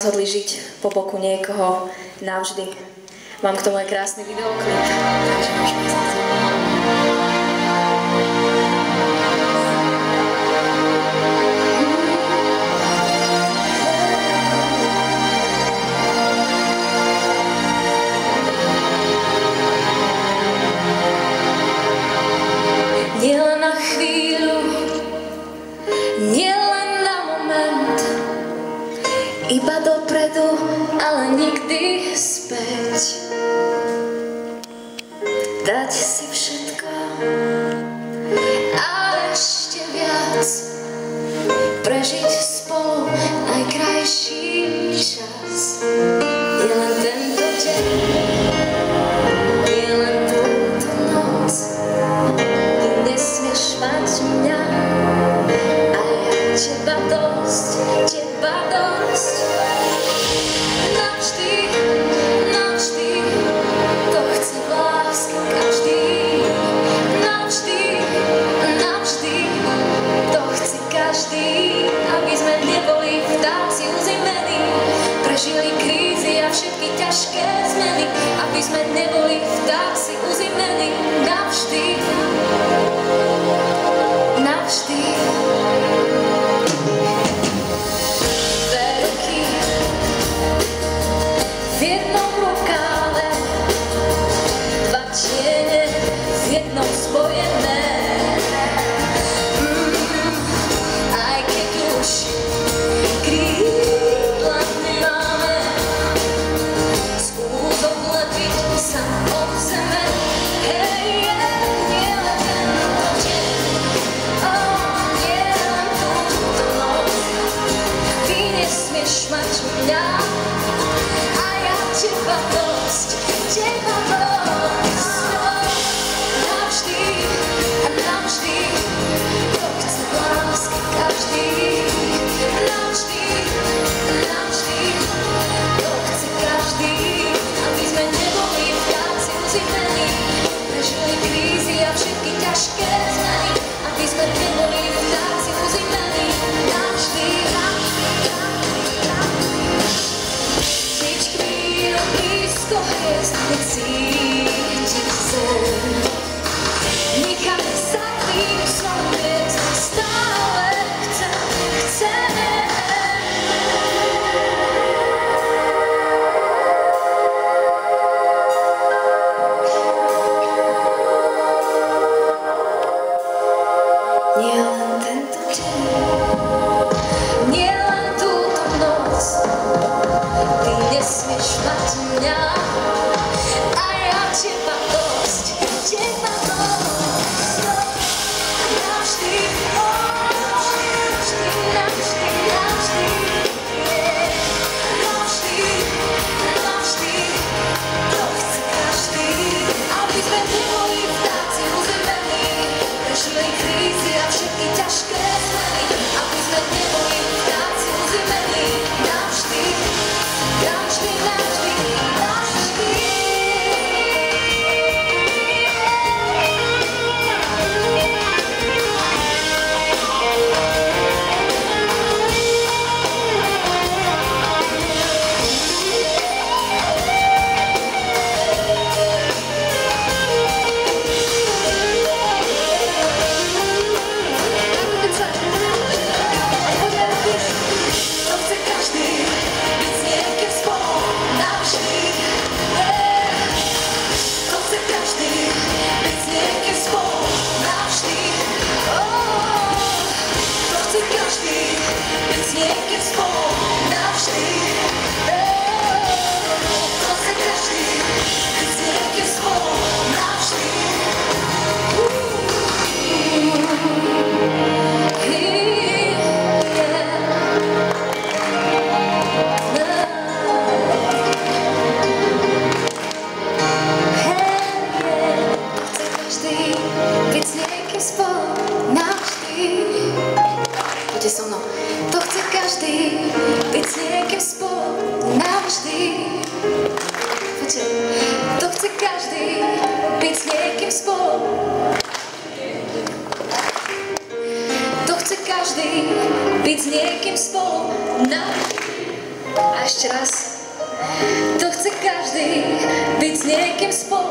rozhodli žiť po boku niekoho navždy. Mám k tomu aj krásny videoklip, takže môžeme ísť. Nielen na chvíľu, nielen na moment, iba dopredu, ale nikdy späť. Dať si všetko a ešte viac, prežiť spolu najkrajší čas. Nielen tento deň, nielen túto noc, ty nesmieš mať mňa a ja teba dosť, teba dosť. Navždy, navždy, to chce v láske každý. Navždy, navždy, to chce každý, aby sme neboli vtáci uzimení, prežili krízy a všetky ťažké zmeny, aby sme neboli vtáci uzimení. Navždy, navždy. Dve ruky v jednom rukáve, dva tiene v jednom spojené. Aj keď už krídla nemáme, skúsom letiť sa od zeme. ešte raz. To chce každý byť s niekým spolu.